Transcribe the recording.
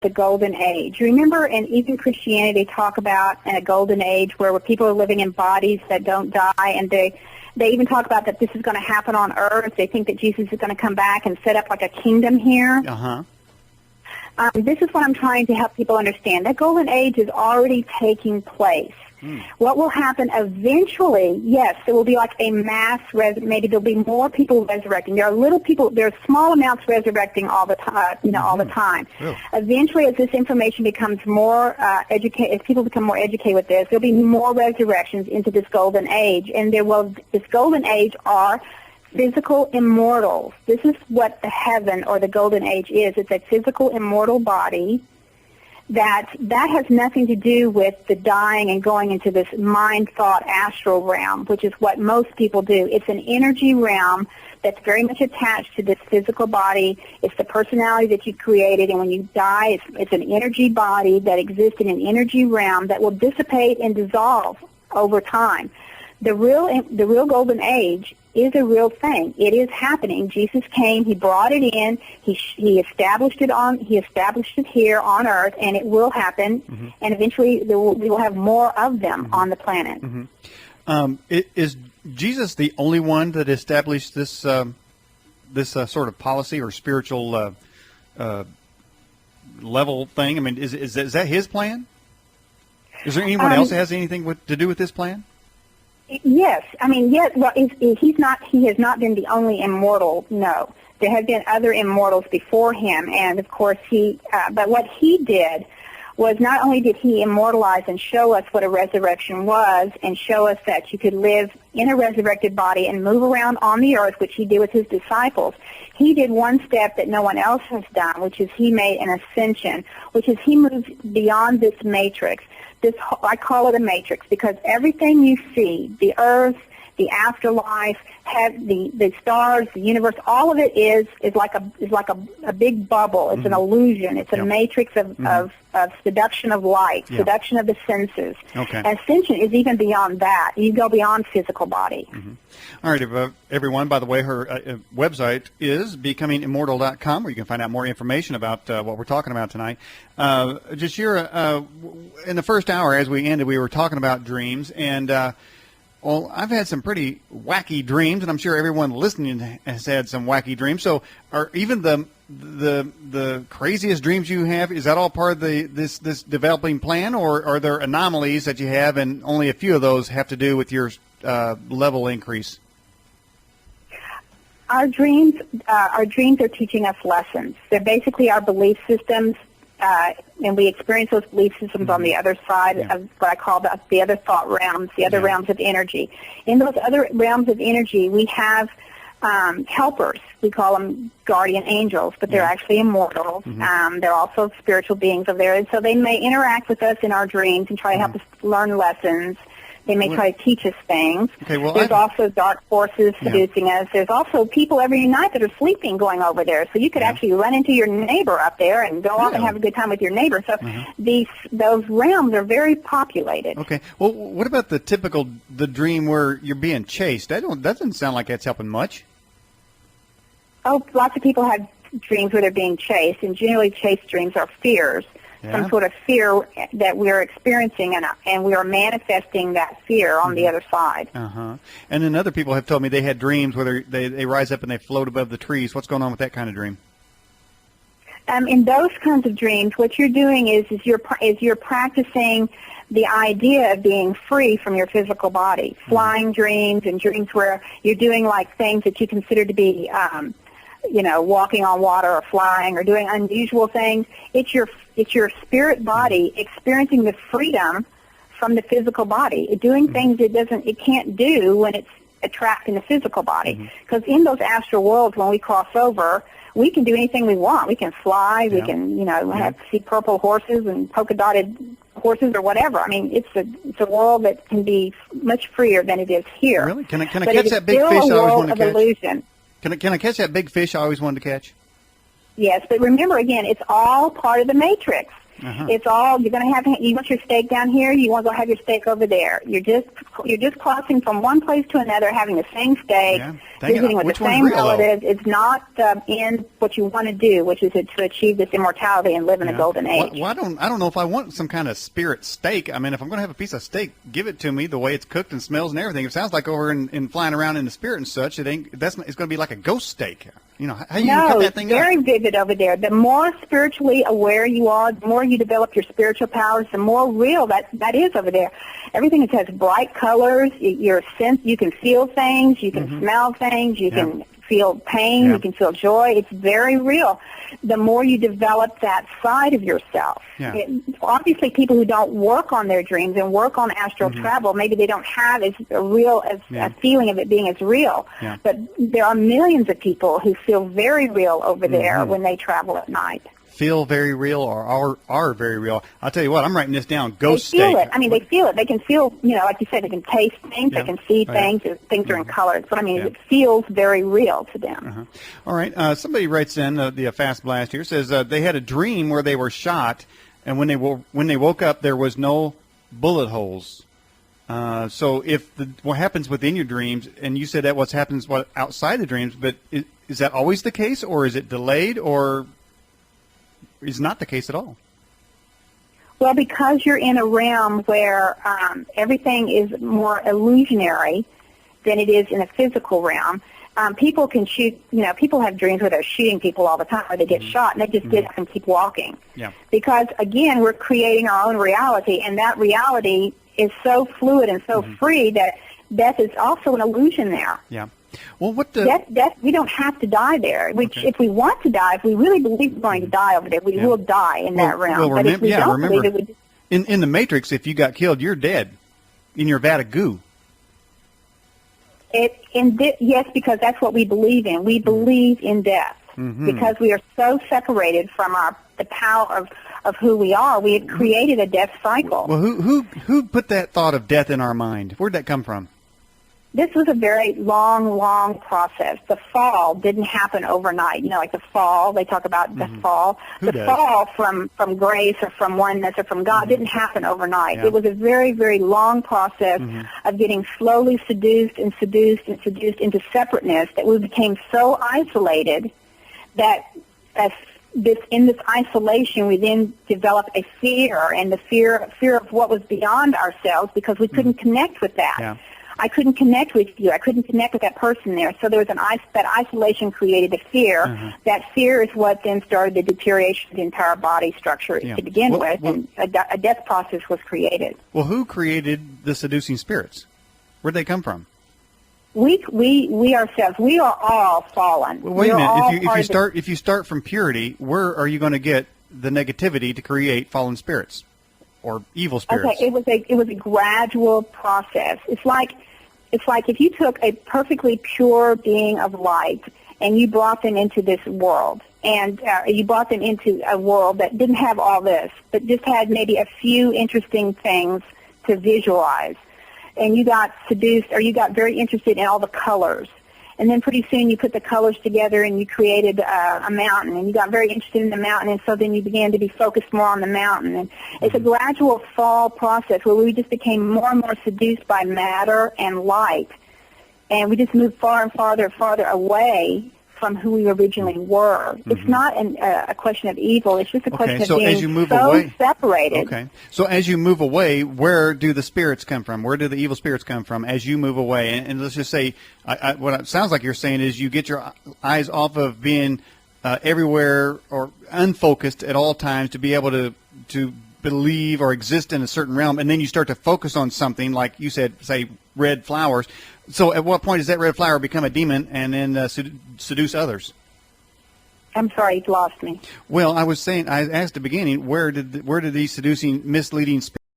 the golden age. Remember, in even Christianity, they talk about a golden age where people are living in bodies that don't die, and they even talk about that this is going to happen on earth. They think that Jesus is going to come back and set up like a kingdom here. Uh-huh. This is what I'm trying to help people understand. That golden age is already taking place. What will happen eventually, yes, there will be like a mass, maybe there'll be more people resurrecting. There are little people, there are small amounts resurrecting all the time, all the time. Really? Eventually, as this information becomes more educated, as people become more educated with this, there'll be more resurrections into this golden age. And this golden age are physical immortals. This is what the heaven or the golden age is. It's a physical immortal body that has nothing to do with the dying and going into this mind, thought, astral realm, which is what most people do. It's an energy realm that's very much attached to this physical body. It's the personality that you created, and when you die, it's an energy body that exists in an energy realm that will dissipate and dissolve over time. The real golden age is a real thing. It is happening. Jesus came. He brought it in. He established it here on Earth, and it will happen. Mm-hmm. And eventually, we will have more of them on the planet. Mm-hmm. Is Jesus the only one that established this sort of policy or spiritual level thing? I mean, is that his plan? Is there anyone else that has anything to do with this plan? Yes, I mean, yes. Well, he has not been the only immortal. No, there have been other immortals before him, and of course but what he did was not only did he immortalize and show us what a resurrection was, and show us that you could live in a resurrected body and move around on the earth, which he did with his disciples. He did one step that no one else has done, which is he made an ascension, which is he moved beyond this matrix. I call it a matrix because everything you see, the earth, the afterlife, the stars, the universe, all of it is like a big bubble. It's an illusion. It's a matrix of seduction of light, seduction of the senses. Okay. Ascension is even beyond that. You go beyond physical body. Mm-hmm. All right, everyone, by the way, her website is becomingimmortal.com, where you can find out more information about what we're talking about tonight. Jhershierra, in the first hour, as we ended, we were talking about dreams, and well, I've had some pretty wacky dreams, and I'm sure everyone listening has had some wacky dreams. So, are even the craziest dreams you have, is that all part of this developing plan, or are there anomalies that you have, and only a few of those have to do with your level increase? Our dreams are teaching us lessons. They're basically our belief systems. And we experience those belief systems on the other side of what I call the other thought realms, the other realms of energy. In those other realms of energy, we have helpers. We call them guardian angels, but they're actually immortals. They're also spiritual beings over there. And so they may interact with us in our dreams and try to help us learn lessons. They may try to teach us things. Okay, well, there's also dark forces seducing us. There's also people every night that are sleeping going over there. So you could actually run into your neighbor up there and go off and have a good time with your neighbor. So those realms are very populated. Okay. Well, what about the dream where you're being chased? That doesn't sound like that's helping much. Oh, lots of people have dreams where they're being chased, and generally chased dreams are fears. Some sort of fear that we're experiencing, and we are manifesting that fear on the other side. And then other people have told me they had dreams where they rise up and they float above the trees. What's going on with that kind of dream? In those kinds of dreams, what you're doing is you're practicing the idea of being free from your physical body. Flying dreams and dreams where you're doing like things that you consider to be walking on water or flying or doing unusual things. It's your spirit body experiencing the freedom from the physical body, doing things it can't do when it's trapped in the physical body. Because in those astral worlds, when we cross over, we can do anything we want. We can fly. We can see purple horses and polka dotted horses or whatever. I mean, it's a world that can be much freer than it is here. Really? Can I catch that big fish I always wanted to catch? Illusion. Can I catch that big fish I always wanted to catch? Yes, but remember, again, it's all part of the matrix. It's all, you're going to have, you want your steak down here, you want to go have your steak over there. You're just crossing from one place to another, having the same steak, visiting with the same relatives. It's not in what you want to do, which is to achieve this immortality and live in a golden age. Well, I don't know if I want some kind of spirit steak. I mean, if I'm going to have a piece of steak, give it to me the way it's cooked and smells and everything. It sounds like over in flying around in the spirit and such. It's going to be like a ghost steak. You know, how you cut that thing up? No, very vivid over there. The more spiritually aware you are, the more you develop your spiritual powers, the more real that is over there. Everything has bright colors. Your sense, you can feel things, you can smell things, you can feel pain, you can feel joy. It's very real. The more you develop that side of yourself. Obviously, people who don't work on their dreams and work on astral travel, maybe they don't have as real as a feeling of it being as real. But there are millions of people who feel very real over there when they travel at night. Feel very real or are very real. I'll tell you what, I'm writing this down. Ghost steak. They feel it. I mean, they feel it. They can feel, like you said, they can taste things. They can see things. Things are in colors. But, I mean, it feels very real to them. All right. Somebody writes in, the Fast Blast here, says they had a dream where they were shot, and when they woke up, there was no bullet holes. So what happens within your dreams, and you said that what happens outside the dreams, but is that always the case, or is it delayed, or is not the case at all? Well, because you're in a realm where everything is more illusionary than it is in a physical realm, people can shoot, people have dreams where they're shooting people all the time, or they get shot, and they just get up and keep walking. Because, again, we're creating our own reality, and that reality is so fluid and so free that death is also an illusion there. Well, death, we don't have to die there. If we want to die, if we really believe we're going to die over there, we will die in that realm. But if we don't believe it, we just... in the Matrix, if you got killed, you're dead in your vat of goo. Yes, because that's what we believe in. We believe in death because we are so separated from the power of who we are. We have created a death cycle. Well, who put that thought of death in our mind? Where'd that come from? This was a very long process. The fall didn't happen overnight. Like the fall, they talk about the fall. Fall from grace or from oneness or from God didn't happen overnight. It was a very, very long process of getting slowly seduced into separateness that we became so isolated that in this isolation we then developed a fear, and the fear of what was beyond ourselves because we couldn't connect with that. I couldn't connect with you. I couldn't connect with that person there. So there was that isolation created a fear. That fear is what then started the deterioration of the entire body structure to begin with, and a death process was created. Well, who created the seducing spirits? Where'd they come from? We ourselves. We are all fallen. Well, wait a minute. If you start from purity, where are you going to get the negativity to create fallen spirits or evil spirits? Okay, it was a gradual process. It's like if you took a perfectly pure being of light and you brought them into this world, and you brought them into a world that didn't have all this, but just had maybe a few interesting things to visualize, and you got seduced, or you got very interested in all the colors. And then pretty soon you put the colors together and you created a mountain, and you got very interested in the mountain, and so then you began to be focused more on the mountain. And it's a gradual fall process where we just became more and more seduced by matter and light, and we just moved far and farther away from who we originally were. It's not a question of evil. It's just a question of being separated. Okay. So as you move away, where do the spirits come from? Where do the evil spirits come from as you move away? And let's just say, what it sounds like you're saying is you get your eyes off of being everywhere or unfocused at all times to be able to believe or exist in a certain realm, and then you start to focus on something like you said, say, red flowers. So at what point does that red flower become a demon and then seduce others? I'm sorry, you lost me. Well, I was saying, I asked at the beginning, where did these seducing, misleading spirits